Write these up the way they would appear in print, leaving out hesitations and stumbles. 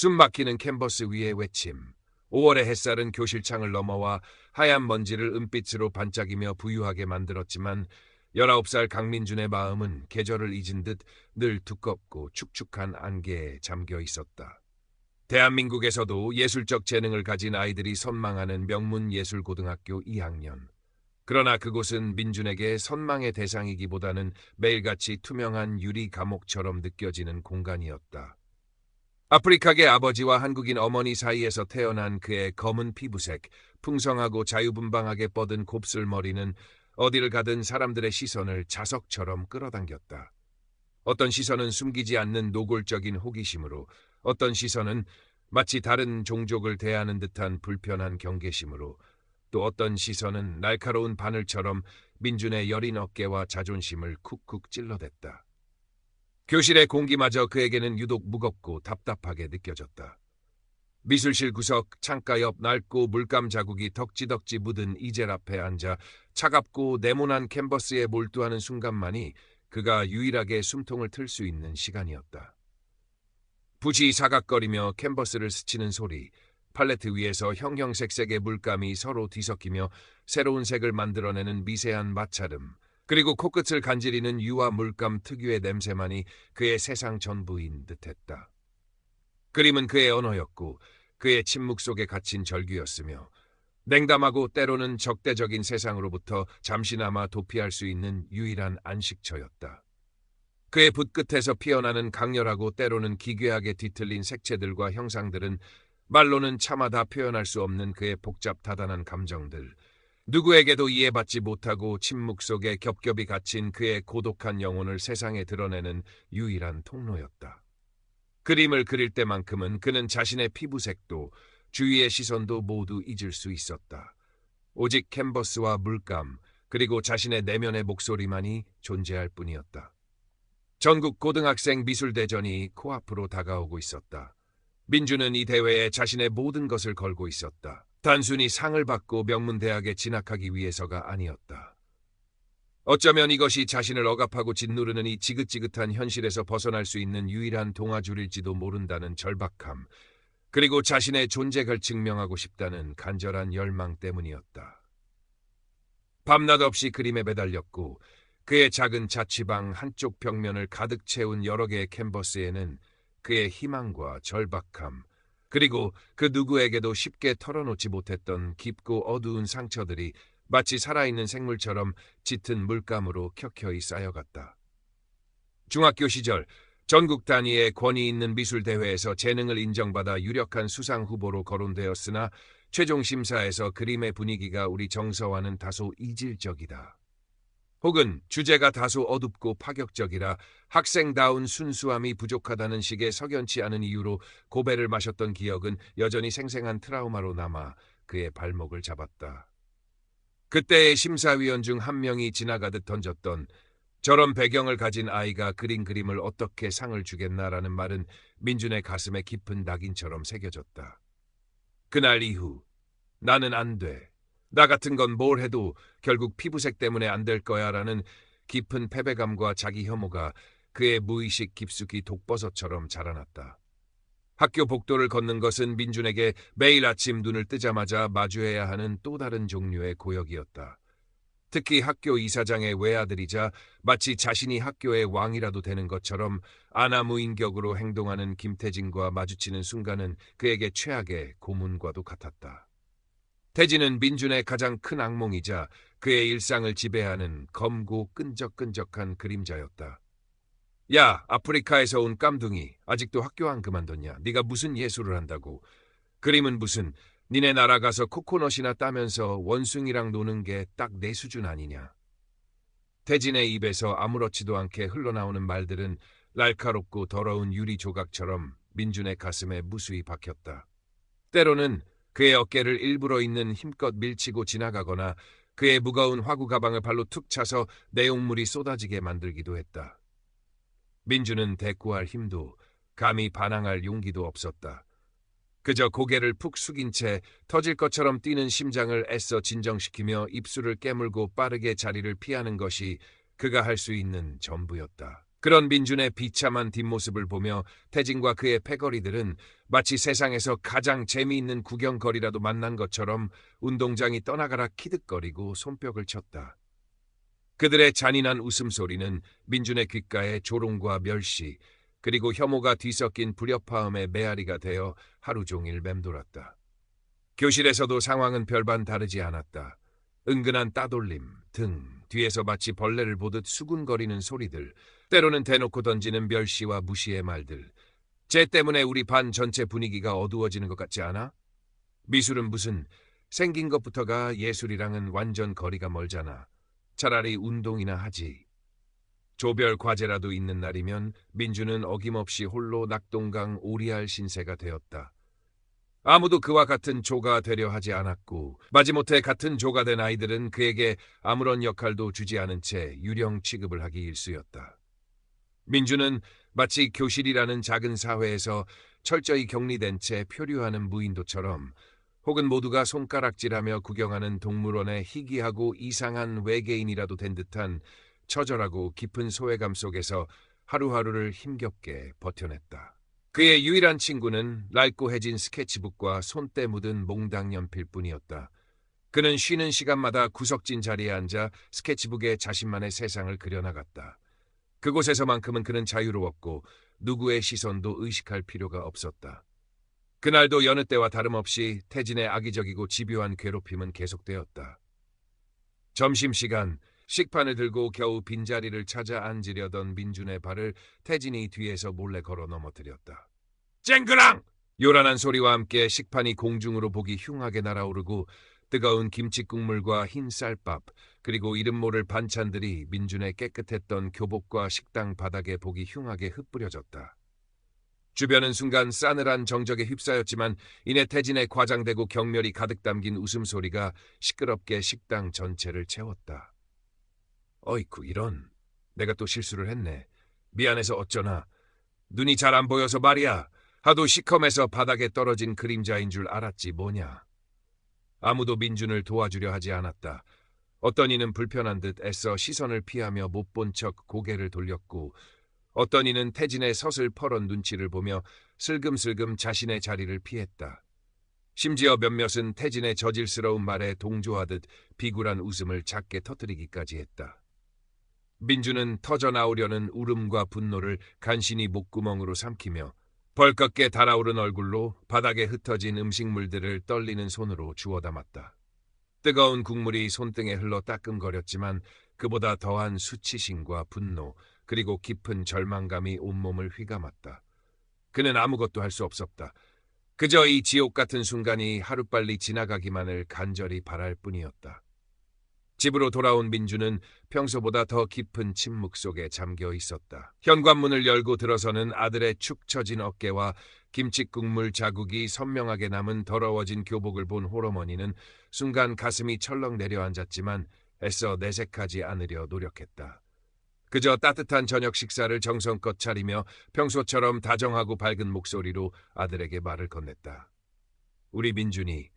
숨막히는 캔버스 위의 외침. 5월의 햇살은 교실 창을 넘어와 하얀 먼지를 은빛으로 반짝이며 부유하게 만들었지만 19살 강민준의 마음은 계절을 잊은 듯 늘 두껍고 축축한 안개에 잠겨 있었다. 대한민국에서도 예술적 재능을 가진 아이들이 선망하는 명문예술고등학교 2학년. 그러나 그곳은 민준에게 선망의 대상이기보다는 매일같이 투명한 유리 감옥처럼 느껴지는 공간이었다. 아프리카계 아버지와 한국인 어머니 사이에서 태어난 그의 검은 피부색, 풍성하고 자유분방하게 뻗은 곱슬머리는 어디를 가든 사람들의 시선을 자석처럼 끌어당겼다. 어떤 시선은 숨기지 않는 노골적인 호기심으로, 어떤 시선은 마치 다른 종족을 대하는 듯한 불편한 경계심으로, 또 어떤 시선은 날카로운 바늘처럼 민준의 여린 어깨와 자존심을 쿡쿡 찔러댔다. 교실의 공기마저 그에게는 유독 무겁고 답답하게 느껴졌다. 미술실 구석 창가 옆 낡고 물감 자국이 덕지덕지 묻은 이젤 앞에 앉아 차갑고 네모난 캔버스에 몰두하는 순간만이 그가 유일하게 숨통을 틀 수 있는 시간이었다. 붓이 사각거리며 캔버스를 스치는 소리, 팔레트 위에서 형형색색의 물감이 서로 뒤섞이며 새로운 색을 만들어내는 미세한 마찰음, 그리고 코끝을 간지리는 유화 물감 특유의 냄새만이 그의 세상 전부인 듯했다. 그림은 그의 언어였고 그의 침묵 속에 갇힌 절규였으며 냉담하고 때로는 적대적인 세상으로부터 잠시나마 도피할 수 있는 유일한 안식처였다. 그의 붓끝에서 피어나는 강렬하고 때로는 기괴하게 뒤틀린 색채들과 형상들은 말로는 차마 다 표현할 수 없는 그의 복잡다단한 감정들, 누구에게도 이해받지 못하고 침묵 속에 겹겹이 갇힌 그의 고독한 영혼을 세상에 드러내는 유일한 통로였다. 그림을 그릴 때만큼은 그는 자신의 피부색도 주위의 시선도 모두 잊을 수 있었다. 오직 캔버스와 물감, 그리고 자신의 내면의 목소리만이 존재할 뿐이었다. 전국 고등학생 미술대전이 코앞으로 다가오고 있었다. 민준은 이 대회에 자신의 모든 것을 걸고 있었다. 단순히 상을 받고 명문대학에 진학하기 위해서가 아니었다. 어쩌면 이것이 자신을 억압하고 짓누르는 이 지긋지긋한 현실에서 벗어날 수 있는 유일한 동아줄일지도 모른다는 절박함, 그리고 자신의 존재를 증명하고 싶다는 간절한 열망 때문이었다. 밤낮 없이 그림에 매달렸고 그의 작은 자취방 한쪽 벽면을 가득 채운 여러 개의 캔버스에는 그의 희망과 절박함, 그리고 그 누구에게도 쉽게 털어놓지 못했던 깊고 어두운 상처들이 마치 살아있는 생물처럼 짙은 물감으로 켜켜이 쌓여갔다. 중학교 시절 전국 단위의 권위 있는 미술대회에서 재능을 인정받아 유력한 수상 후보로 거론되었으나 최종 심사에서 그림의 분위기가 우리 정서와는 다소 이질적이다. 혹은 주제가 다소 어둡고 파격적이라 학생다운 순수함이 부족하다는 식의 석연치 않은 이유로 고배를 마셨던 기억은 여전히 생생한 트라우마로 남아 그의 발목을 잡았다. 그때의 심사위원 중 한 명이 지나가듯 던졌던 "저런 배경을 가진 아이가 그린 그림을 어떻게 상을 주겠나라는 말은 민준의 가슴에 깊은 낙인처럼 새겨졌다. 그날 이후 나는 안 돼. 나 같은 건 뭘 해도 결국 피부색 때문에 안 될 거야라는 깊은 패배감과 자기 혐오가 그의 무의식 깊숙이 독버섯처럼 자라났다. 학교 복도를 걷는 것은 민준에게 매일 아침 눈을 뜨자마자 마주해야 하는 또 다른 종류의 고역이었다. 특히 학교 이사장의 외아들이자 마치 자신이 학교의 왕이라도 되는 것처럼 아나무인격으로 행동하는 김태진과 마주치는 순간은 그에게 최악의 고문과도 같았다. 태진은 민준의 가장 큰 악몽이자 그의 일상을 지배하는 검고 끈적끈적한 그림자였다. "야, 아프리카에서 온 깜둥이, 아직도 학교 안 그만뒀냐? 네가 무슨 예술을 한다고? 그림은 무슨, 니네 나라 가서 코코넛이나 따면서 원숭이랑 노는 게 딱 내 수준 아니냐?" 태진의 입에서 아무렇지도 않게 흘러나오는 말들은 날카롭고 더러운 유리 조각처럼 민준의 가슴에 무수히 박혔다. 때로는 그의 어깨를 일부러 있는 힘껏 밀치고 지나가거나 그의 무거운 화구 가방을 발로 툭 차서 내용물이 쏟아지게 만들기도 했다. 민준은 대꾸할 힘도 감히 반항할 용기도 없었다. 그저 고개를 푹 숙인 채 터질 것처럼 뛰는 심장을 애써 진정시키며 입술을 깨물고 빠르게 자리를 피하는 것이 그가 할 수 있는 전부였다. 그런 민준의 비참한 뒷모습을 보며 태진과 그의 패거리들은 마치 세상에서 가장 재미있는 구경거리라도 만난 것처럼 운동장이 떠나가라 키득거리고 손뼉을 쳤다. 그들의 잔인한 웃음소리는 민준의 귓가에 조롱과 멸시, 그리고 혐오가 뒤섞인 불협화음의 메아리가 되어 하루 종일 맴돌았다. 교실에서도 상황은 별반 다르지 않았다. 은근한 따돌림, 등, 뒤에서 마치 벌레를 보듯 수군거리는 소리들, 때로는 대놓고 던지는 멸시와 무시의 말들. 쟤 때문에 우리 반 전체 분위기가 어두워지는 것 같지 않아? 미술은 무슨 생긴 것부터가 예술이랑은 완전 거리가 멀잖아. 차라리 운동이나 하지. 조별 과제라도 있는 날이면 민주는 어김없이 홀로 낙동강 오리알 신세가 되었다. 아무도 그와 같은 조가 되려 하지 않았고 마지못해 같은 조가 된 아이들은 그에게 아무런 역할도 주지 않은 채 유령 취급을 하기 일쑤였다. 민주는 마치 교실이라는 작은 사회에서 철저히 격리된 채 표류하는 무인도처럼, 혹은 모두가 손가락질하며 구경하는 동물원의 희귀하고 이상한 외계인이라도 된 듯한 처절하고 깊은 소외감 속에서 하루하루를 힘겹게 버텨냈다. 그의 유일한 친구는 낡고 해진 스케치북과 손때 묻은 몽당 연필 뿐이었다. 그는 쉬는 시간마다 구석진 자리에 앉아 스케치북에 자신만의 세상을 그려나갔다. 그곳에서만큼은 그는 자유로웠고 누구의 시선도 의식할 필요가 없었다. 그날도 여느 때와 다름없이 태진의 악의적이고 집요한 괴롭힘은 계속되었다. 점심시간, 식판을 들고 겨우 빈자리를 찾아 앉으려던 민준의 발을 태진이 뒤에서 몰래 걸어 넘어뜨렸다. 쨍그랑! 요란한 소리와 함께 식판이 공중으로 보기 흉하게 날아오르고 뜨거운 김치국물과 흰 쌀밥, 그리고 이름 모를 반찬들이 민준의 깨끗했던 교복과 식당 바닥에 보기 흉하게 흩뿌려졌다. 주변은 순간 싸늘한 정적에 휩싸였지만 이내 태진의 과장되고 경멸이 가득 담긴 웃음소리가 시끄럽게 식당 전체를 채웠다. 어이쿠, 이런. 내가 또 실수를 했네. 미안해서 어쩌나. 눈이 잘 안 보여서 말이야. 하도 시커매서 바닥에 떨어진 그림자인 줄 알았지 뭐냐. 아무도 민준을 도와주려 하지 않았다. 어떤 이는 불편한 듯 애써 시선을 피하며 못 본 척 고개를 돌렸고, 어떤 이는 태진의 서슬퍼런 눈치를 보며 슬금슬금 자신의 자리를 피했다. 심지어 몇몇은 태진의 저질스러운 말에 동조하듯 비굴한 웃음을 작게 터뜨리기까지 했다. 민주는 터져나오려는 울음과 분노를 간신히 목구멍으로 삼키며 벌겋게 달아오른 얼굴로 바닥에 흩어진 음식물들을 떨리는 손으로 주워 담았다. 뜨거운 국물이 손등에 흘러 따끔거렸지만 그보다 더한 수치심과 분노, 그리고 깊은 절망감이 온몸을 휘감았다. 그는 아무것도 할 수 없었다. 그저 이 지옥 같은 순간이 하루빨리 지나가기만을 간절히 바랄 뿐이었다. 집으로 돌아온 민주는 평소보다 더 깊은 침묵 속에 잠겨 있었다. 현관문을 열고 들어서는 아들의 축 처진 어깨와 김치국물 자국이 선명하게 남은 더러워진 교복을 본 홀어머니는 순간 가슴이 철렁 내려앉았지만 애써 내색하지 않으려 노력했다. 그저 따뜻한 저녁 식사를 정성껏 차리며 평소처럼 다정하고 밝은 목소리로 아들에게 말을 건넸다. 우리 민준이,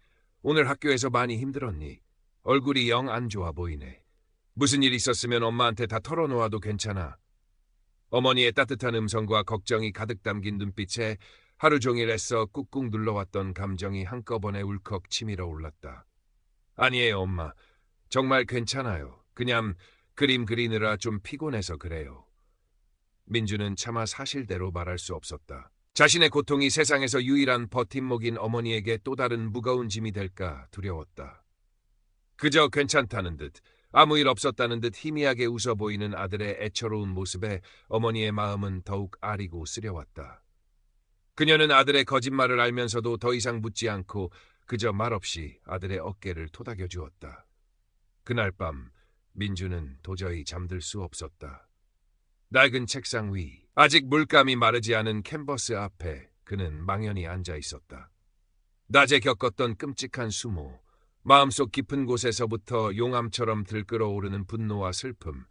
오늘 학교에서 많이 힘들었니? 얼굴이 영 안 좋아 보이네. 무슨 일 있었으면 엄마한테 다 털어놓아도 괜찮아. 어머니의 따뜻한 음성과 걱정이 가득 담긴 눈빛에 하루 종일 애써 꾹꾹 눌러왔던 감정이 한꺼번에 울컥 치밀어 올랐다. 아니에요, 엄마. 정말 괜찮아요. 그냥 그림 그리느라 좀 피곤해서 그래요. 민주는 차마 사실대로 말할 수 없었다. 자신의 고통이 세상에서 유일한 버팀목인 어머니에게 또 다른 무거운 짐이 될까 두려웠다. 그저 괜찮다는 듯, 아무 일 없었다는 듯 희미하게 웃어 보이는 아들의 애처로운 모습에 어머니의 마음은 더욱 아리고 쓰려왔다. 그녀는 아들의 거짓말을 알면서도 더 이상 묻지 않고 그저 말없이 아들의 어깨를 토닥여 주었다. 그날 밤 민주는 도저히 잠들 수 없었다. 낡은 책상 위, 아직 물감이 마르지 않은 캔버스 앞에 그는 망연히 앉아 있었다. 낮에 겪었던 끔찍한 수모, 마음속 깊은 곳에서부터 용암처럼 들끓어오르는 분노와 슬픔,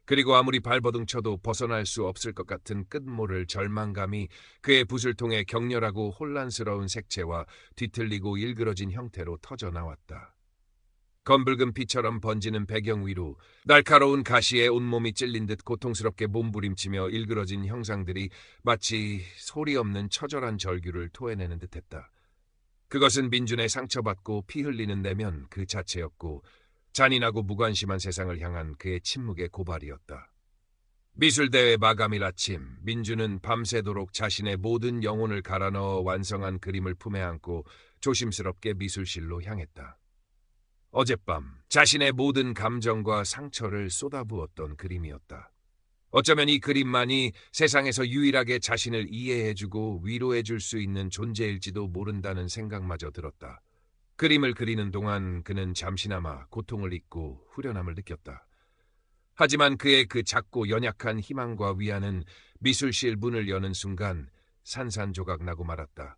그리고 아무리 발버둥쳐도 벗어날 수 없을 것 같은 끝모를 절망감이 그의 붓을 통해 격렬하고 혼란스러운 색채와 뒤틀리고 일그러진 형태로 터져나왔다. 검붉은 피처럼 번지는 배경 위로 날카로운 가시에 온몸이 찔린 듯 고통스럽게 몸부림치며 일그러진 형상들이 마치 소리 없는 처절한 절규를 토해내는 듯했다. 그것은 민준의 상처받고 피 흘리는 내면 그 자체였고 잔인하고 무관심한 세상을 향한 그의 침묵의 고발이었다. 미술대회 마감일 아침, 민준은 밤새도록 자신의 모든 영혼을 갈아넣어 완성한 그림을 품에 안고 조심스럽게 미술실로 향했다. 어젯밤 자신의 모든 감정과 상처를 쏟아부었던 그림이었다. 어쩌면 이 그림만이 세상에서 유일하게 자신을 이해해주고 위로해줄 수 있는 존재일지도 모른다는 생각마저 들었다. 그림을 그리는 동안 그는 잠시나마 고통을 잊고 후련함을 느꼈다. 하지만 그의 그 작고 연약한 희망과 위안은 미술실 문을 여는 순간 산산조각 나고 말았다.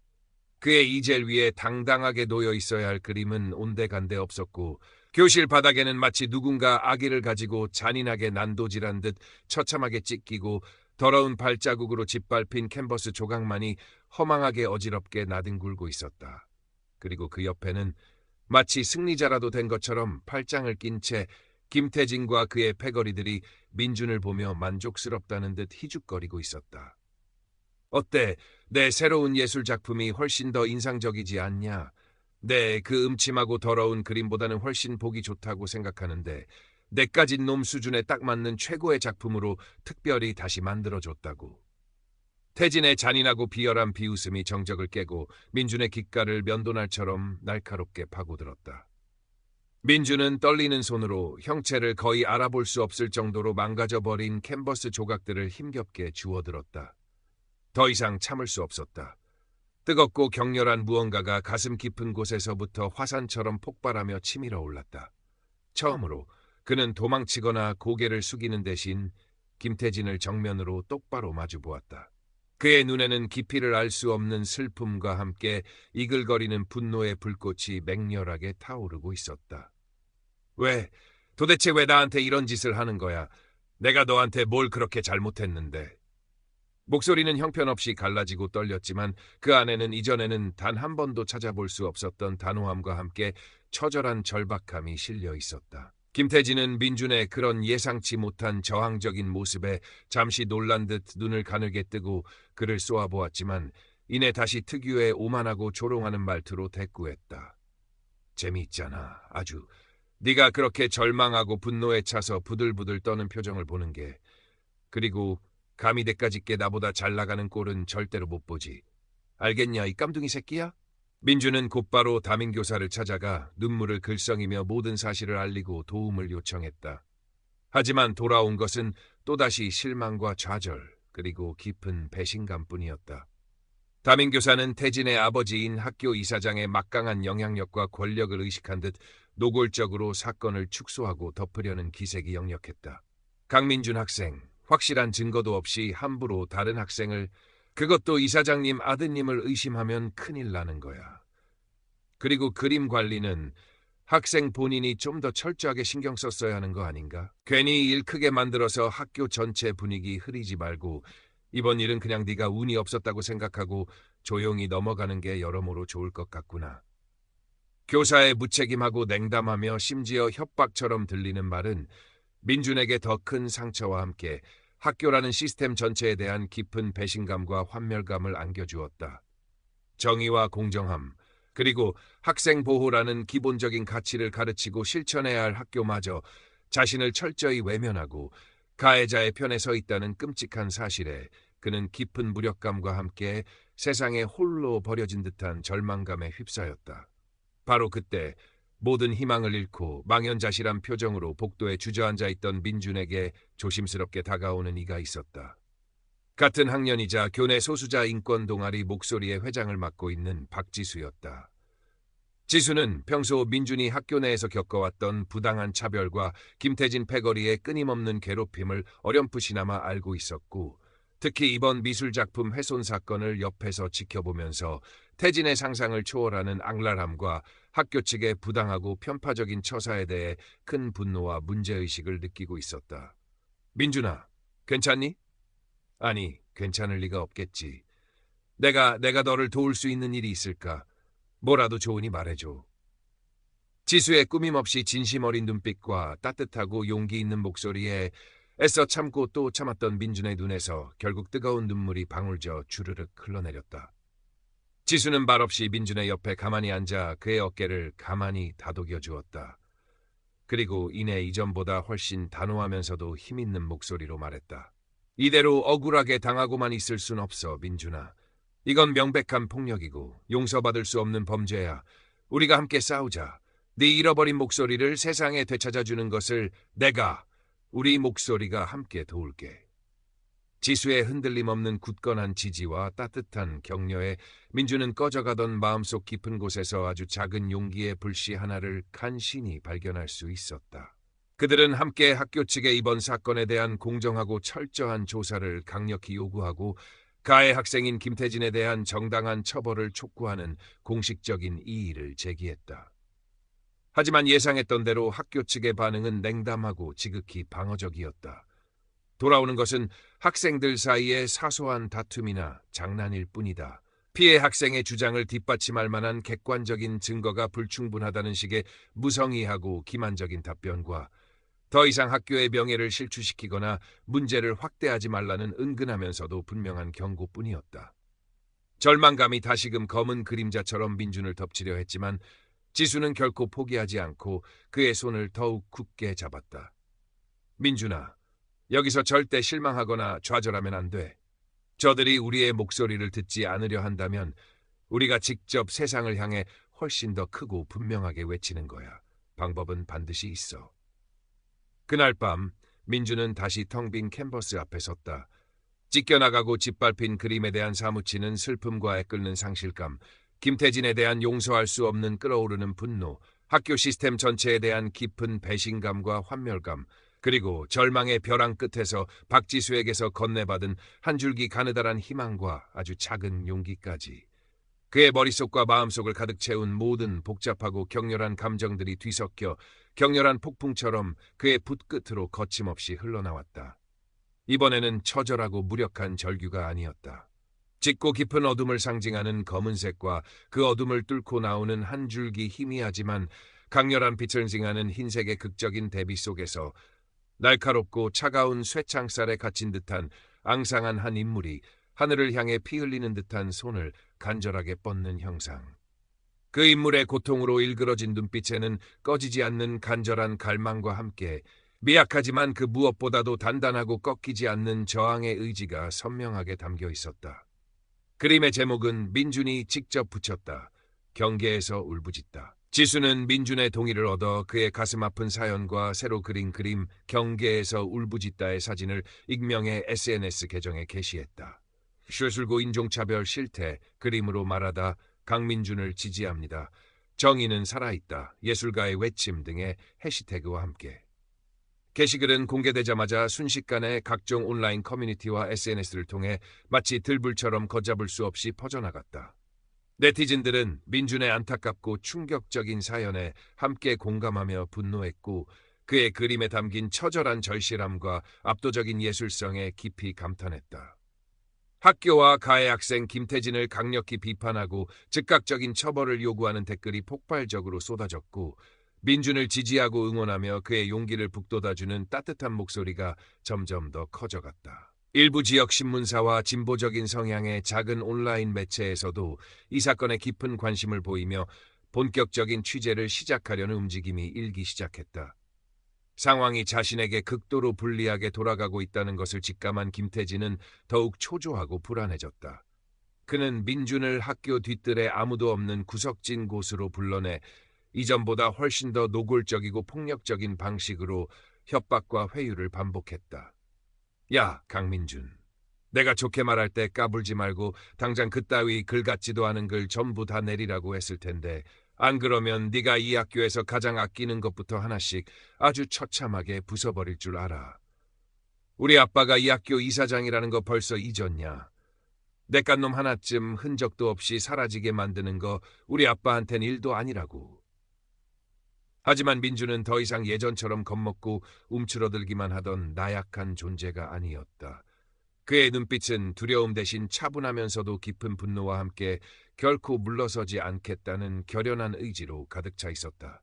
그의 이젤 위에 당당하게 놓여 있어야 할 그림은 온데간데 없었고 교실 바닥에는 마치 누군가 아기를 가지고 잔인하게 난도질한 듯 처참하게 찢기고 더러운 발자국으로 짓밟힌 캔버스 조각만이 허망하게 어지럽게 나뒹굴고 있었다. 그리고 그 옆에는 마치 승리자라도 된 것처럼 팔짱을 낀 채 김태진과 그의 패거리들이 민준을 보며 만족스럽다는 듯 희죽거리고 있었다. 어때? 내 새로운 예술 작품이 훨씬 더 인상적이지 않냐? 네, 그 음침하고 더러운 그림보다는 훨씬 보기 좋다고 생각하는데 내까진 놈 수준에 딱 맞는 최고의 작품으로 특별히 다시 만들어줬다고. 태진의 잔인하고 비열한 비웃음이 정적을 깨고 민준의 귓가를 면도날처럼 날카롭게 파고들었다. 민준은 떨리는 손으로 형체를 거의 알아볼 수 없을 정도로 망가져버린 캔버스 조각들을 힘겹게 주워들었다. 더 이상 참을 수 없었다. 뜨겁고 격렬한 무언가가 가슴 깊은 곳에서부터 화산처럼 폭발하며 치밀어 올랐다. 처음으로 그는 도망치거나 고개를 숙이는 대신 김태진을 정면으로 똑바로 마주보았다. 그의 눈에는 깊이를 알 수 없는 슬픔과 함께 이글거리는 분노의 불꽃이 맹렬하게 타오르고 있었다. 도대체 왜 나한테 이런 짓을 하는 거야? 내가 너한테 뭘 그렇게 잘못했는데? 목소리는 형편없이 갈라지고 떨렸지만 그 안에는 이전에는 단 한 번도 찾아볼 수 없었던 단호함과 함께 처절한 절박함이 실려 있었다. 김태진은 민준의 그런 예상치 못한 저항적인 모습에 잠시 놀란 듯 눈을 가늘게 뜨고 그를 쏘아보았지만 이내 다시 특유의 오만하고 조롱하는 말투로 대꾸했다. 재미있잖아. 아주. 네가 그렇게 절망하고 분노에 차서 부들부들 떠는 표정을 보는 게. 그리고 감히 내까짓게 나보다 잘 나가는 꼴은 절대로 못 보지. 알겠냐, 이 깜둥이 새끼야? 민주는 곧바로 담임교사를 찾아가 눈물을 글썽이며 모든 사실을 알리고 도움을 요청했다. 하지만 돌아온 것은 또다시 실망과 좌절, 그리고 깊은 배신감뿐이었다. 담임교사는 태진의 아버지인 학교 이사장의 막강한 영향력과 권력을 의식한 듯 노골적으로 사건을 축소하고 덮으려는 기색이 역력했다. 강민준 학생, 확실한 증거도 없이 함부로 다른 학생을, 그것도 이사장님 아드님을 의심하면 큰일 나는 거야. 그리고 그림 관리는 학생 본인이 좀 더 철저하게 신경 썼어야 하는 거 아닌가? 괜히 일 크게 만들어서 학교 전체 분위기 흐리지 말고 이번 일은 그냥 네가 운이 없었다고 생각하고 조용히 넘어가는 게 여러모로 좋을 것 같구나. 교사의 무책임하고 냉담하며 심지어 협박처럼 들리는 말은 민준에게 더 큰 상처와 함께 학교라는 시스템 전체에 대한 깊은 배신감과 환멸감을 안겨주었다. 정의와 공정함, 그리고 학생 보호라는 기본적인 가치를 가르치고 실천해야 할 학교마저 자신을 철저히 외면하고 가해자의 편에 서 있다는 끔찍한 사실에 그는 깊은 무력감과 함께 세상에 홀로 버려진 듯한 절망감에 휩싸였다. 바로 그때 모든 희망을 잃고 망연자실한 표정으로 복도에 주저앉아 있던 민준에게 조심스럽게 다가오는 이가 있었다. 같은 학년이자 교내 소수자 인권 동아리 목소리의 회장을 맡고 있는 박지수였다. 지수는 평소 민준이 학교 내에서 겪어왔던 부당한 차별과 김태진 패거리의 끊임없는 괴롭힘을 어렴풋이나마 알고 있었고 특히 이번 미술작품 훼손 사건을 옆에서 지켜보면서 태진의 상상을 초월하는 악랄함과 학교 측의 부당하고 편파적인 처사에 대해 큰 분노와 문제의식을 느끼고 있었다. 민준아, 괜찮니? 아니, 괜찮을 리가 없겠지. 내가 너를 도울 수 있는 일이 있을까? 뭐라도 좋으니 말해줘. 지수의 꾸밈없이 진심 어린 눈빛과 따뜻하고 용기 있는 목소리에 애써 참고 또 참았던 민준의 눈에서 결국 뜨거운 눈물이 방울져 주르륵 흘러내렸다. 지수는 말없이 민준의 옆에 가만히 앉아 그의 어깨를 가만히 다독여 주었다. 그리고 이내 이전보다 훨씬 단호하면서도 힘있는 목소리로 말했다. 이대로 억울하게 당하고만 있을 순 없어, 민준아. 이건 명백한 폭력이고 용서받을 수 없는 범죄야. 우리가 함께 싸우자. 네 잃어버린 목소리를 세상에 되찾아주는 것을 우리 목소리가 함께 도울게. 지수의 흔들림 없는 굳건한 지지와 따뜻한 격려에 민주는 꺼져가던 마음속 깊은 곳에서 아주 작은 용기의 불씨 하나를 간신히 발견할 수 있었다. 그들은 함께 학교 측에 이번 사건에 대한 공정하고 철저한 조사를 강력히 요구하고 가해 학생인 김태진에 대한 정당한 처벌을 촉구하는 공식적인 이의를 제기했다. 하지만 예상했던 대로 학교 측의 반응은 냉담하고 지극히 방어적이었다. 돌아오는 것은 학생들 사이의 사소한 다툼이나 장난일 뿐이다. 피해 학생의 주장을 뒷받침할 만한 객관적인 증거가 불충분하다는 식의 무성의하고 기만적인 답변과 더 이상 학교의 명예를 실추시키거나 문제를 확대하지 말라는 은근하면서도 분명한 경고뿐이었다. 절망감이 다시금 검은 그림자처럼 민준을 덮치려 했지만 지수는 결코 포기하지 않고 그의 손을 더욱 굳게 잡았다. 민준아, 여기서 절대 실망하거나 좌절하면 안 돼. 저들이 우리의 목소리를 듣지 않으려 한다면 우리가 직접 세상을 향해 훨씬 더 크고 분명하게 외치는 거야. 방법은 반드시 있어. 그날 밤 민주는 다시 텅 빈 캔버스 앞에 섰다. 찢겨나가고 짓밟힌 그림에 대한 사무치는 슬픔과 애끓는 상실감, 김태진에 대한 용서할 수 없는 끓어오르는 분노, 학교 시스템 전체에 대한 깊은 배신감과 환멸감, 그리고 절망의 벼랑 끝에서 박지수에게서 건네받은 한 줄기 가느다란 희망과 아주 작은 용기까지. 그의 머릿속과 마음속을 가득 채운 모든 복잡하고 격렬한 감정들이 뒤섞여 격렬한 폭풍처럼 그의 붓끝으로 거침없이 흘러나왔다. 이번에는 처절하고 무력한 절규가 아니었다. 짙고 깊은 어둠을 상징하는 검은색과 그 어둠을 뚫고 나오는 한 줄기 희미하지만 강렬한 빛을 징하는 흰색의 극적인 대비 속에서 날카롭고 차가운 쇠창살에 갇힌 듯한 앙상한 한 인물이 하늘을 향해 피 흘리는 듯한 손을 간절하게 뻗는 형상. 그 인물의 고통으로 일그러진 눈빛에는 꺼지지 않는 간절한 갈망과 함께 미약하지만 그 무엇보다도 단단하고 꺾이지 않는 저항의 의지가 선명하게 담겨 있었다. 그림의 제목은 민준이 직접 붙였다. 경계에서 울부짖다. 지수는 민준의 동의를 얻어 그의 가슴 아픈 사연과 새로 그린 그림 경계에서 울부짖다의 사진을 익명의 SNS 계정에 게시했다. 쇠술고 인종차별 실태, 그림으로 말하다 강민준을 지지합니다. 정의는 살아있다. 예술가의 외침 등의 해시태그와 함께. 게시글은 공개되자마자 순식간에 각종 온라인 커뮤니티와 SNS를 통해 마치 들불처럼 걷잡을 수 없이 퍼져나갔다. 네티즌들은 민준의 안타깝고 충격적인 사연에 함께 공감하며 분노했고 그의 그림에 담긴 처절한 절실함과 압도적인 예술성에 깊이 감탄했다. 학교와 가해 학생 김태진을 강력히 비판하고 즉각적인 처벌을 요구하는 댓글이 폭발적으로 쏟아졌고 민준을 지지하고 응원하며 그의 용기를 북돋아주는 따뜻한 목소리가 점점 더 커져갔다. 일부 지역 신문사와 진보적인 성향의 작은 온라인 매체에서도 이 사건에 깊은 관심을 보이며 본격적인 취재를 시작하려는 움직임이 일기 시작했다. 상황이 자신에게 극도로 불리하게 돌아가고 있다는 것을 직감한 김태진은 더욱 초조하고 불안해졌다. 그는 민준을 학교 뒤뜰에 아무도 없는 구석진 곳으로 불러내 이전보다 훨씬 더 노골적이고 폭력적인 방식으로 협박과 회유를 반복했다. 야, 강민준. 내가 좋게 말할 때 까불지 말고 당장 그따위 글 같지도 않은 글 전부 다 내리라고 했을 텐데 안 그러면 네가 이 학교에서 가장 아끼는 것부터 하나씩 아주 처참하게 부숴버릴 줄 알아. 우리 아빠가 이 학교 이사장이라는 거 벌써 잊었냐? 내깟 놈 하나쯤 흔적도 없이 사라지게 만드는 거 우리 아빠한텐 일도 아니라고. 하지만 민주는 더 이상 예전처럼 겁먹고 움츠러들기만 하던 나약한 존재가 아니었다. 그의 눈빛은 두려움 대신 차분하면서도 깊은 분노와 함께 결코 물러서지 않겠다는 결연한 의지로 가득 차 있었다.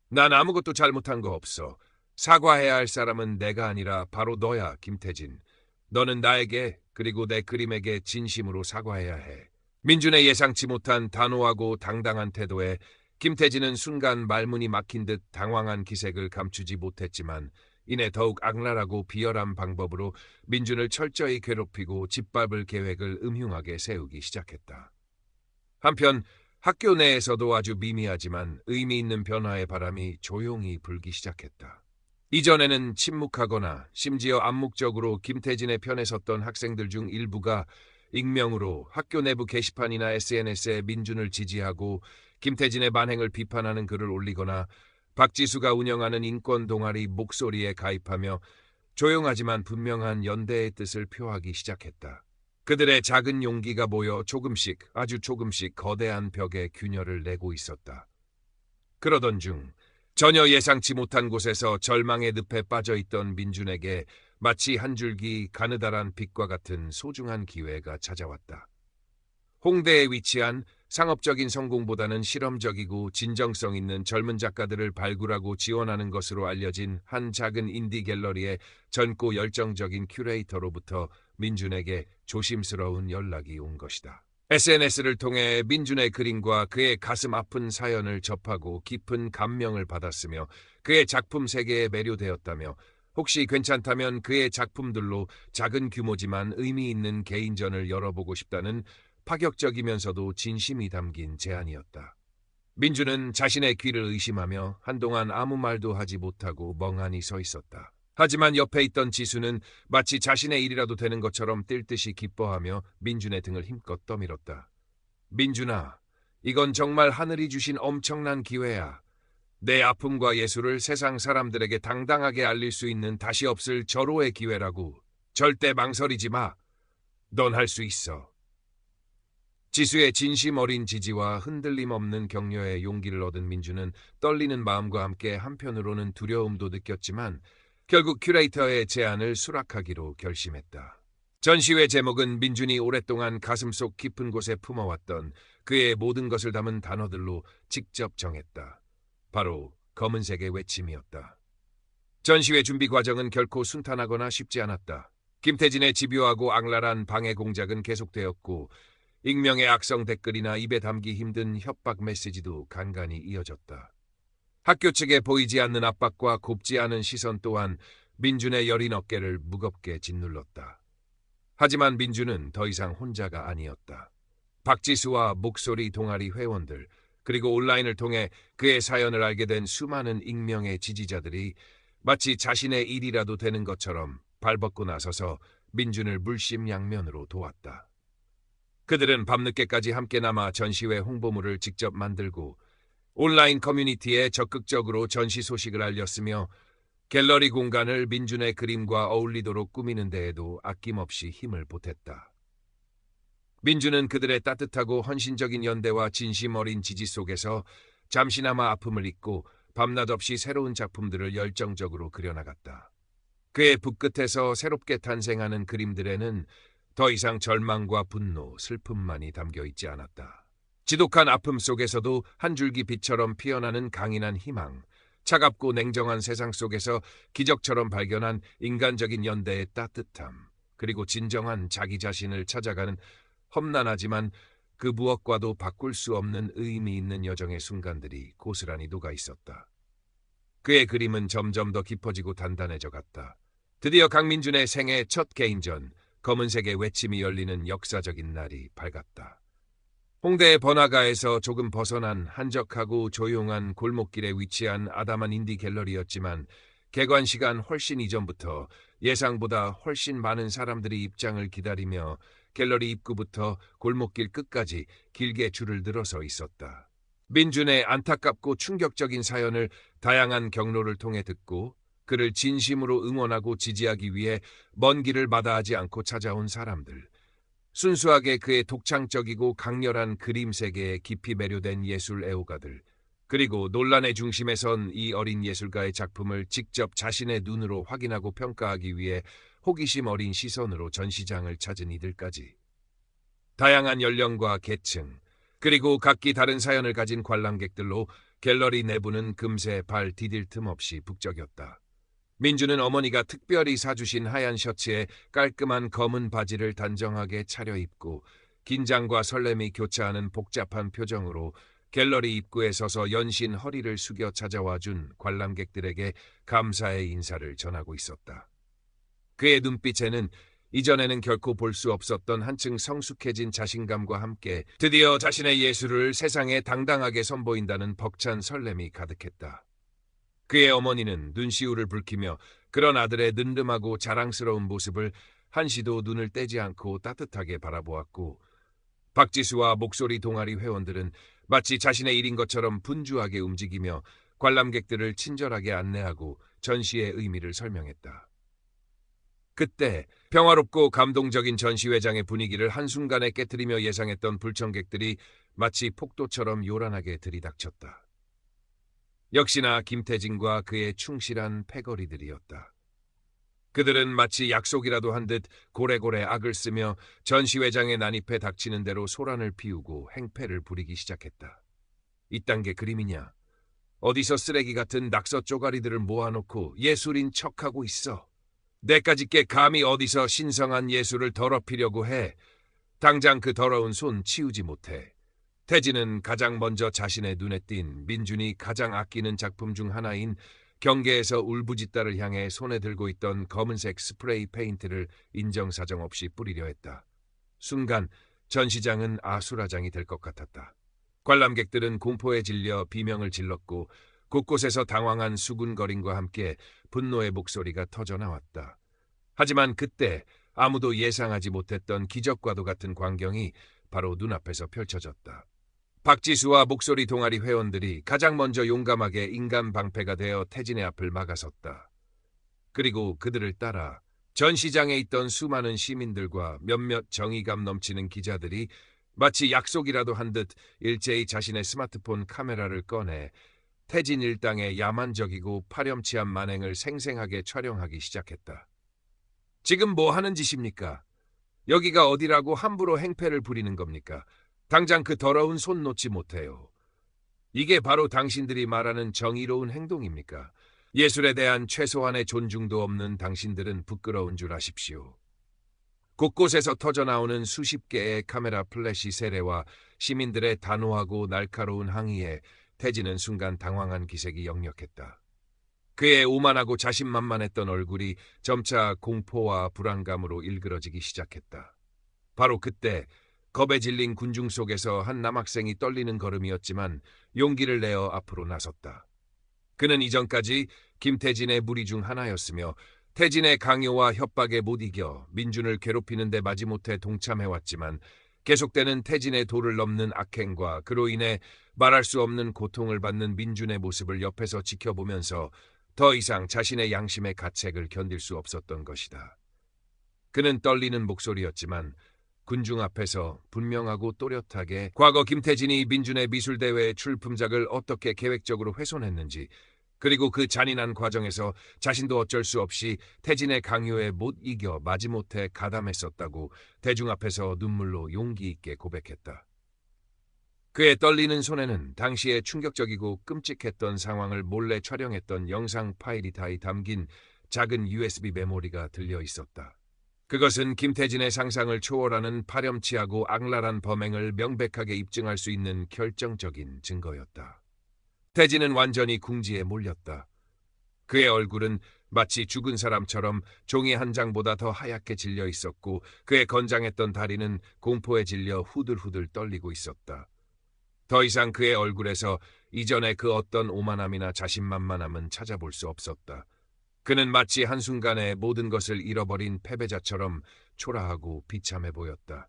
난 아무것도 잘못한 거 없어. 사과해야 할 사람은 내가 아니라 바로 너야, 김태진. 너는 나에게 그리고 내 그림에게 진심으로 사과해야 해. 민준의 예상치 못한 단호하고 당당한 태도에 김태진은 순간 말문이 막힌 듯 당황한 기색을 감추지 못했지만 이내 더욱 악랄하고 비열한 방법으로 민준을 철저히 괴롭히고 짓밟을 계획을 음흉하게 세우기 시작했다. 한편 학교 내에서도 아주 미미하지만 의미 있는 변화의 바람이 조용히 불기 시작했다. 이전에는 침묵하거나 심지어 암묵적으로 김태진의 편에 섰던 학생들 중 일부가 익명으로 학교 내부 게시판이나 SNS에 민준을 지지하고 김태진의 만행을 비판하는 글을 올리거나 박지수가 운영하는 인권 동아리 목소리에 가입하며 조용하지만 분명한 연대의 뜻을 표하기 시작했다. 그들의 작은 용기가 모여 조금씩 아주 조금씩 거대한 벽에 균열을 내고 있었다. 그러던 중 전혀 예상치 못한 곳에서 절망의 늪에 빠져있던 민준에게 마치 한 줄기 가느다란 빛과 같은 소중한 기회가 찾아왔다. 홍대에 위치한 상업적인 성공보다는 실험적이고 진정성 있는 젊은 작가들을 발굴하고 지원하는 것으로 알려진 한 작은 인디 갤러리의 젊고 열정적인 큐레이터로부터 민준에게 조심스러운 연락이 온 것이다. SNS를 통해 민준의 그림과 그의 가슴 아픈 사연을 접하고 깊은 감명을 받았으며 그의 작품 세계에 매료되었다며 혹시 괜찮다면 그의 작품들로 작은 규모지만 의미 있는 개인전을 열어보고 싶다는 파격적이면서도 진심이 담긴 제안이었다. 민준은 자신의 귀를 의심하며 한동안 아무 말도 하지 못하고 멍하니 서 있었다. 하지만 옆에 있던 지수는 마치 자신의 일이라도 되는 것처럼 뛸 듯이 기뻐하며 민준의 등을 힘껏 떠밀었다. 민준아, 이건 정말 하늘이 주신 엄청난 기회야. 내 아픔과 예술을 세상 사람들에게 당당하게 알릴 수 있는 다시 없을 절호의 기회라고. 절대 망설이지 마. 넌 할 수 있어. 지수의 진심 어린 지지와 흔들림 없는 격려에 용기를 얻은 민준은 떨리는 마음과 함께 한편으로는 두려움도 느꼈지만 결국 큐레이터의 제안을 수락하기로 결심했다. 전시회 제목은 민준이 오랫동안 가슴속 깊은 곳에 품어왔던 그의 모든 것을 담은 단어들로 직접 정했다. 바로 검은색의 외침이었다. 전시회 준비 과정은 결코 순탄하거나 쉽지 않았다. 김태진의 집요하고 악랄한 방해 공작은 계속되었고 익명의 악성 댓글이나 입에 담기 힘든 협박 메시지도 간간히 이어졌다. 학교 측에 보이지 않는 압박과 곱지 않은 시선 또한 민준의 여린 어깨를 무겁게 짓눌렀다. 하지만 민준은 더 이상 혼자가 아니었다. 박지수와 목소리 동아리 회원들, 그리고 온라인을 통해 그의 사연을 알게 된 수많은 익명의 지지자들이 마치 자신의 일이라도 되는 것처럼 발벗고 나서서 민준을 물심양면으로 도왔다. 그들은 밤늦게까지 함께 남아 전시회 홍보물을 직접 만들고 온라인 커뮤니티에 적극적으로 전시 소식을 알렸으며 갤러리 공간을 민준의 그림과 어울리도록 꾸미는 데에도 아낌없이 힘을 보탰다. 민준은 그들의 따뜻하고 헌신적인 연대와 진심 어린 지지 속에서 잠시나마 아픔을 잊고 밤낮 없이 새로운 작품들을 열정적으로 그려나갔다. 그의 붓끝에서 새롭게 탄생하는 그림들에는 더 이상 절망과 분노, 슬픔만이 담겨 있지 않았다. 지독한 아픔 속에서도 한 줄기 빛처럼 피어나는 강인한 희망, 차갑고 냉정한 세상 속에서 기적처럼 발견한 인간적인 연대의 따뜻함, 그리고 진정한 자기 자신을 찾아가는 험난하지만 그 무엇과도 바꿀 수 없는 의미 있는 여정의 순간들이 고스란히 녹아 있었다. 그의 그림은 점점 더 깊어지고 단단해져 갔다. 드디어 강민준의 생애 첫 개인전, 검은색의 외침이 열리는 역사적인 날이 밝았다. 홍대의 번화가에서 조금 벗어난 한적하고 조용한 골목길에 위치한 아담한 인디 갤러리였지만 개관 시간 훨씬 이전부터 예상보다 훨씬 많은 사람들이 입장을 기다리며 갤러리 입구부터 골목길 끝까지 길게 줄을 늘어서 있었다. 민준의 안타깝고 충격적인 사연을 다양한 경로를 통해 듣고 그를 진심으로 응원하고 지지하기 위해 먼 길을 마다하지 않고 찾아온 사람들. 순수하게 그의 독창적이고 강렬한 그림 세계에 깊이 매료된 예술 애호가들. 그리고 논란의 중심에 선 이 어린 예술가의 작품을 직접 자신의 눈으로 확인하고 평가하기 위해 호기심 어린 시선으로 전시장을 찾은 이들까지. 다양한 연령과 계층, 그리고 각기 다른 사연을 가진 관람객들로 갤러리 내부는 금세 발 디딜 틈 없이 북적였다. 민주는 어머니가 특별히 사주신 하얀 셔츠에 깔끔한 검은 바지를 단정하게 차려입고 긴장과 설렘이 교차하는 복잡한 표정으로 갤러리 입구에 서서 연신 허리를 숙여 찾아와준 관람객들에게 감사의 인사를 전하고 있었다. 그의 눈빛에는 이전에는 결코 볼 수 없었던 한층 성숙해진 자신감과 함께 드디어 자신의 예술을 세상에 당당하게 선보인다는 벅찬 설렘이 가득했다. 그의 어머니는 눈시울을 붉히며 그런 아들의 늠름하고 자랑스러운 모습을 한시도 눈을 떼지 않고 따뜻하게 바라보았고, 박지수와 목소리 동아리 회원들은 마치 자신의 일인 것처럼 분주하게 움직이며 관람객들을 친절하게 안내하고 전시의 의미를 설명했다. 그때 평화롭고 감동적인 전시회장의 분위기를 한순간에 깨트리며 예상했던 불청객들이 마치 폭도처럼 요란하게 들이닥쳤다. 역시나 김태진과 그의 충실한 패거리들이었다. 그들은 마치 약속이라도 한 듯 고래고래 악을 쓰며 전시회장의 난입에 닥치는 대로 소란을 피우고 행패를 부리기 시작했다. 이딴 게 그림이냐? 어디서 쓰레기 같은 낙서 쪼가리들을 모아놓고 예술인 척하고 있어. 내까짓게 감히 어디서 신성한 예술을 더럽히려고 해. 당장 그 더러운 손 치우지 못해. 태진은 가장 먼저 자신의 눈에 띈 민준이 가장 아끼는 작품 중 하나인 경계에서 울부짖다를 향해 손에 들고 있던 검은색 스프레이 페인트를 인정사정 없이 뿌리려 했다. 순간 전시장은 아수라장이 될 것 같았다. 관람객들은 공포에 질려 비명을 질렀고 곳곳에서 당황한 수군거림과 함께 분노의 목소리가 터져나왔다. 하지만 그때 아무도 예상하지 못했던 기적과도 같은 광경이 바로 눈앞에서 펼쳐졌다. 박지수와 목소리 동아리 회원들이 가장 먼저 용감하게 인간 방패가 되어 태진의 앞을 막아섰다. 그리고 그들을 따라 전시장에 있던 수많은 시민들과 몇몇 정의감 넘치는 기자들이 마치 약속이라도 한 듯 일제히 자신의 스마트폰 카메라를 꺼내 태진 일당의 야만적이고 파렴치한 만행을 생생하게 촬영하기 시작했다. 지금 뭐 하는 짓입니까? 여기가 어디라고 함부로 행패를 부리는 겁니까? 당장 그 더러운 손 놓지 못해요. 이게 바로 당신들이 말하는 정의로운 행동입니까? 예술에 대한 최소한의 존중도 없는 당신들은 부끄러운 줄 아십시오. 곳곳에서 터져나오는 수십 개의 카메라 플래시 세례와 시민들의 단호하고 날카로운 항의에 태진은 순간 당황한 기색이 역력했다. 그의 오만하고 자신만만했던 얼굴이 점차 공포와 불안감으로 일그러지기 시작했다. 바로 그때 겁에 질린 군중 속에서 한 남학생이 떨리는 걸음이었지만 용기를 내어 앞으로 나섰다. 그는 이전까지 김태진의 무리 중 하나였으며 태진의 강요와 협박에 못 이겨 민준을 괴롭히는 데 마지못해 동참해왔지만 계속되는 태진의 도를 넘는 악행과 그로 인해 말할 수 없는 고통을 받는 민준의 모습을 옆에서 지켜보면서 더 이상 자신의 양심의 가책을 견딜 수 없었던 것이다. 그는 떨리는 목소리였지만 군중 앞에서 분명하고 또렷하게 과거 김태진이 민준의 미술대회의 출품작을 어떻게 계획적으로 훼손했는지, 그리고 그 잔인한 과정에서 자신도 어쩔 수 없이 태진의 강요에 못 이겨 마지못해 가담했었다고 대중 앞에서 눈물로 용기 있게 고백했다. 그의 떨리는 손에는 당시의 충격적이고 끔찍했던 상황을 몰래 촬영했던 영상 파일이 다 담긴 작은 USB 메모리가 들려 있었다. 그것은 김태진의 상상을 초월하는 파렴치하고 악랄한 범행을 명백하게 입증할 수 있는 결정적인 증거였다. 태진은 완전히 궁지에 몰렸다. 그의 얼굴은 마치 죽은 사람처럼 종이 한 장보다 더 하얗게 질려 있었고 그의 건장했던 다리는 공포에 질려 후들후들 떨리고 있었다. 더 이상 그의 얼굴에서 이전의 그 어떤 오만함이나 자신만만함은 찾아볼 수 없었다. 그는 마치 한순간에 모든 것을 잃어버린 패배자처럼 초라하고 비참해 보였다.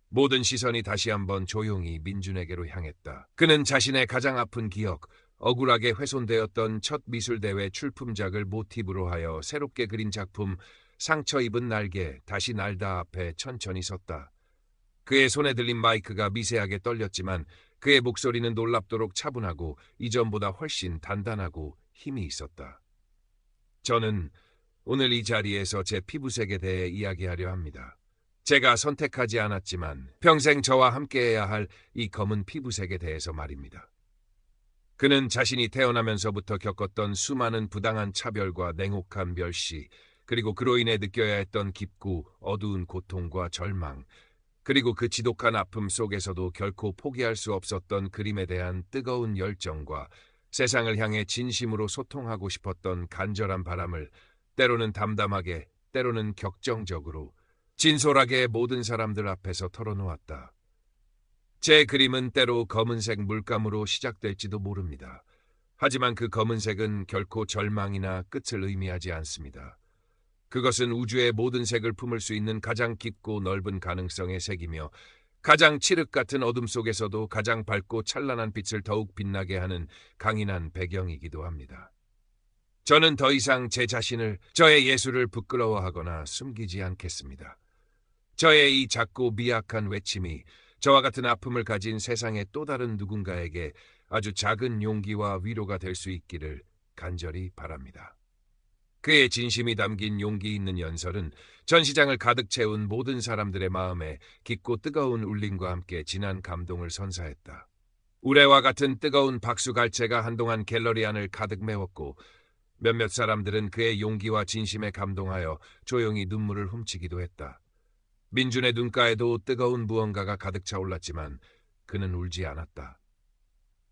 모든 시선이 다시 한번 조용히 민준에게로 향했다. 그는 자신의 가장 아픈 기억, 억울하게 훼손되었던 첫 미술대회 출품작을 모티브로 하여 새롭게 그린 작품 상처 입은 날개 다시 날다 앞에 천천히 섰다. 그의 손에 들린 마이크가 미세하게 떨렸지만 그의 목소리는 놀랍도록 차분하고 이전보다 훨씬 단단하고 힘이 있었다. 저는 오늘 이 자리에서 제 피부색에 대해 이야기하려 합니다. 제가 선택하지 않았지만 평생 저와 함께해야 할 이 검은 피부색에 대해서 말입니다. 그는 자신이 태어나면서부터 겪었던 수많은 부당한 차별과 냉혹한 멸시, 그리고 그로 인해 느껴야 했던 깊고 어두운 고통과 절망, 그리고 그 지독한 아픔 속에서도 결코 포기할 수 없었던 그림에 대한 뜨거운 열정과 세상을 향해 진심으로 소통하고 싶었던 간절한 바람을 때로는 담담하게, 때로는 격정적으로, 진솔하게 모든 사람들 앞에서 털어놓았다. 제 그림은 때로 검은색 물감으로 시작될지도 모릅니다. 하지만 그 검은색은 결코 절망이나 끝을 의미하지 않습니다. 그것은 우주의 모든 색을 품을 수 있는 가장 깊고 넓은 가능성의 색이며 가장 칠흑 같은 어둠 속에서도 가장 밝고 찬란한 빛을 더욱 빛나게 하는 강인한 배경이기도 합니다. 저는 더 이상 제 자신을, 저의 예술을 부끄러워하거나 숨기지 않겠습니다. 저의 이 작고 미약한 외침이 저와 같은 아픔을 가진 세상의 또 다른 누군가에게 아주 작은 용기와 위로가 될 수 있기를 간절히 바랍니다. 그의 진심이 담긴 용기 있는 연설은 전시장을 가득 채운 모든 사람들의 마음에 깊고 뜨거운 울림과 함께 진한 감동을 선사했다. 우레와 같은 뜨거운 박수갈채가 한동안 갤러리 안을 가득 메웠고 몇몇 사람들은 그의 용기와 진심에 감동하여 조용히 눈물을 훔치기도 했다. 민준의 눈가에도 뜨거운 무언가가 가득 차올랐지만 그는 울지 않았다.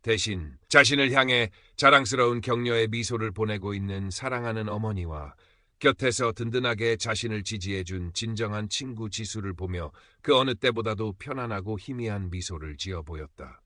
대신 자신을 향해 자랑스러운 격려의 미소를 보내고 있는 사랑하는 어머니와 곁에서 든든하게 자신을 지지해준 진정한 친구 지수를 보며 그 어느 때보다도 편안하고 희미한 미소를 지어 보였다.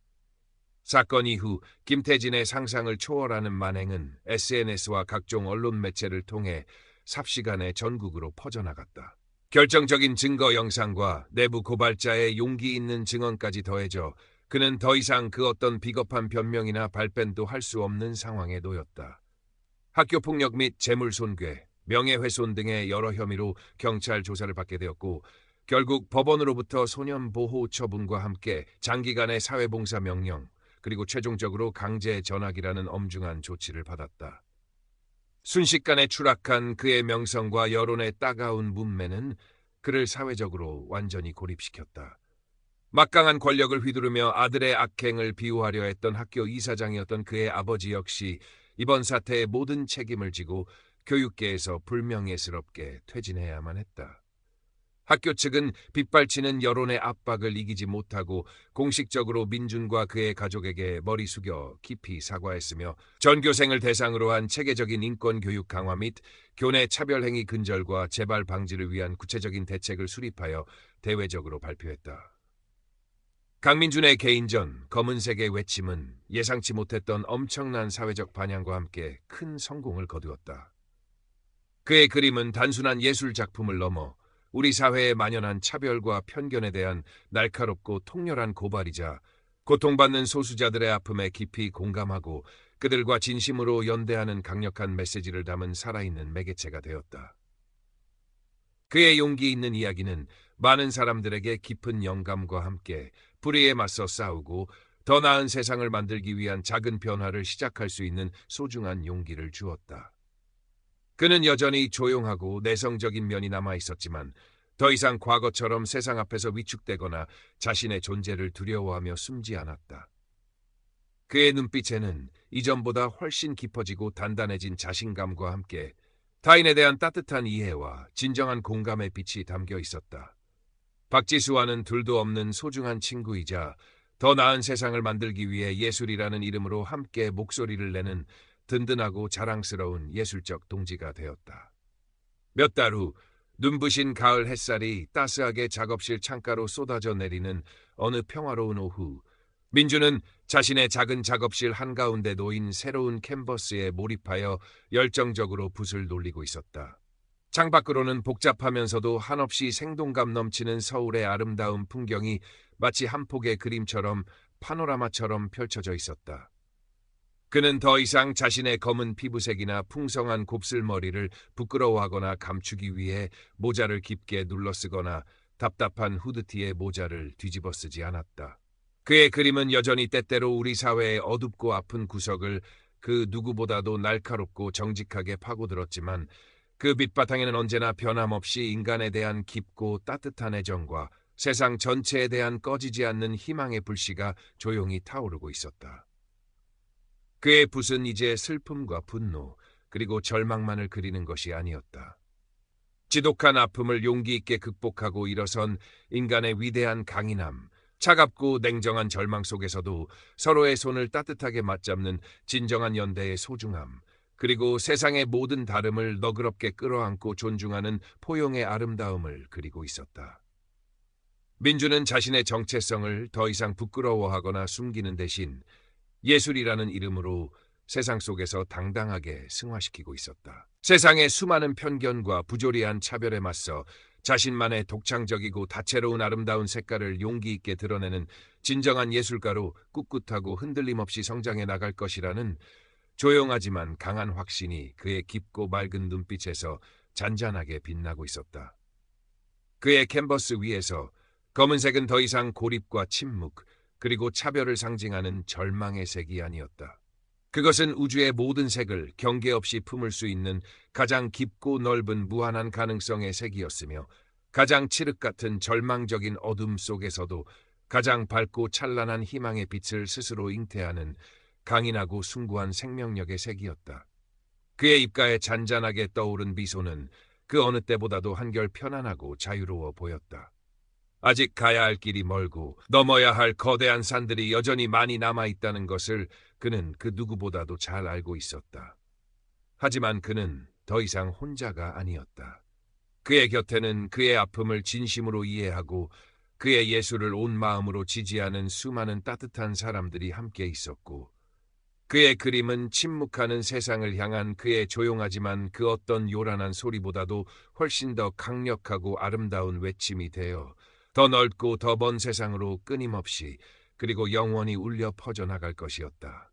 사건 이후 김태진의 상상을 초월하는 만행은 SNS와 각종 언론 매체를 통해 삽시간에 전국으로 퍼져나갔다. 결정적인 증거 영상과 내부 고발자의 용기 있는 증언까지 더해져 그는 더 이상 그 어떤 비겁한 변명이나 발뺌도 할 수 없는 상황에 놓였다. 학교폭력 및 재물손괴, 명예훼손 등의 여러 혐의로 경찰 조사를 받게 되었고 결국 법원으로부터 소년보호 처분과 함께 장기간의 사회봉사 명령, 그리고 최종적으로 강제 전학이라는 엄중한 조치를 받았다. 순식간에 추락한 그의 명성과 여론의 따가운 문매는 그를 사회적으로 완전히 고립시켰다. 막강한 권력을 휘두르며 아들의 악행을 비호하려 했던 학교 이사장이었던 그의 아버지 역시 이번 사태의 모든 책임을 지고 교육계에서 불명예스럽게 퇴진해야만 했다. 학교 측은 빗발치는 여론의 압박을 이기지 못하고 공식적으로 민준과 그의 가족에게 머리 숙여 깊이 사과했으며 전교생을 대상으로 한 체계적인 인권교육 강화 및 교내 차별행위 근절과 재발 방지를 위한 구체적인 대책을 수립하여 대외적으로 발표했다. 강민준의 개인전 검은색의 외침은 예상치 못했던 엄청난 사회적 반향과 함께 큰 성공을 거두었다. 그의 그림은 단순한 예술 작품을 넘어 우리 사회에 만연한 차별과 편견에 대한 날카롭고 통렬한 고발이자 고통받는 소수자들의 아픔에 깊이 공감하고 그들과 진심으로 연대하는 강력한 메시지를 담은 살아있는 매개체가 되었다. 그의 용기 있는 이야기는 많은 사람들에게 깊은 영감과 함께 불의에 맞서 싸우고 더 나은 세상을 만들기 위한 작은 변화를 시작할 수 있는 소중한 용기를 주었다. 그는 여전히 조용하고 내성적인 면이 남아 있었지만 더 이상 과거처럼 세상 앞에서 위축되거나 자신의 존재를 두려워하며 숨지 않았다. 그의 눈빛에는 이전보다 훨씬 깊어지고 단단해진 자신감과 함께 타인에 대한 따뜻한 이해와 진정한 공감의 빛이 담겨 있었다. 박지수와는 둘도 없는 소중한 친구이자 더 나은 세상을 만들기 위해 예술이라는 이름으로 함께 목소리를 내는 든든하고 자랑스러운 예술적 동지가 되었다. 몇 달 후 눈부신 가을 햇살이 따스하게 작업실 창가로 쏟아져 내리는 어느 평화로운 오후, 민주는 자신의 작은 작업실 한가운데 놓인 새로운 캔버스에 몰입하여 열정적으로 붓을 놀리고 있었다. 창밖으로는 복잡하면서도 한없이 생동감 넘치는 서울의 아름다운 풍경이 마치 한 폭의 그림처럼 파노라마처럼 펼쳐져 있었다. 그는 더 이상 자신의 검은 피부색이나 풍성한 곱슬머리를 부끄러워하거나 감추기 위해 모자를 깊게 눌러쓰거나 답답한 후드티에 모자를 뒤집어 쓰지 않았다. 그의 그림은 여전히 때때로 우리 사회의 어둡고 아픈 구석을 그 누구보다도 날카롭고 정직하게 파고들었지만 그 밑바탕에는 언제나 변함없이 인간에 대한 깊고 따뜻한 애정과 세상 전체에 대한 꺼지지 않는 희망의 불씨가 조용히 타오르고 있었다. 그의 붓은 이제 슬픔과 분노, 그리고 절망만을 그리는 것이 아니었다. 지독한 아픔을 용기 있게 극복하고 일어선 인간의 위대한 강인함, 차갑고 냉정한 절망 속에서도 서로의 손을 따뜻하게 맞잡는 진정한 연대의 소중함, 그리고 세상의 모든 다름을 너그럽게 끌어안고 존중하는 포용의 아름다움을 그리고 있었다. 민주는 자신의 정체성을 더 이상 부끄러워하거나 숨기는 대신 예술이라는 이름으로 세상 속에서 당당하게 승화시키고 있었다. 세상의 수많은 편견과 부조리한 차별에 맞서 자신만의 독창적이고 다채로운 아름다운 색깔을 용기 있게 드러내는 진정한 예술가로 꿋꿋하고 흔들림 없이 성장해 나갈 것이라는 조용하지만 강한 확신이 그의 깊고 맑은 눈빛에서 잔잔하게 빛나고 있었다. 그의 캔버스 위에서 검은색은 더 이상 고립과 침묵, 그리고 차별을 상징하는 절망의 색이 아니었다. 그것은 우주의 모든 색을 경계 없이 품을 수 있는 가장 깊고 넓은 무한한 가능성의 색이었으며, 가장 칠흑 같은 절망적인 어둠 속에서도 가장 밝고 찬란한 희망의 빛을 스스로 잉태하는 강인하고 숭고한 생명력의 색이었다. 그의 입가에 잔잔하게 떠오른 미소는 그 어느 때보다도 한결 편안하고 자유로워 보였다. 아직 가야 할 길이 멀고 넘어야 할 거대한 산들이 여전히 많이 남아있다는 것을 그는 그 누구보다도 잘 알고 있었다. 하지만 그는 더 이상 혼자가 아니었다. 그의 곁에는 그의 아픔을 진심으로 이해하고 그의 예술을 온 마음으로 지지하는 수많은 따뜻한 사람들이 함께 있었고, 그의 그림은 침묵하는 세상을 향한 그의 조용하지만 그 어떤 요란한 소리보다도 훨씬 더 강력하고 아름다운 외침이 되어 더 넓고 더 먼 세상으로 끊임없이 그리고 영원히 울려 퍼져나갈 것이었다.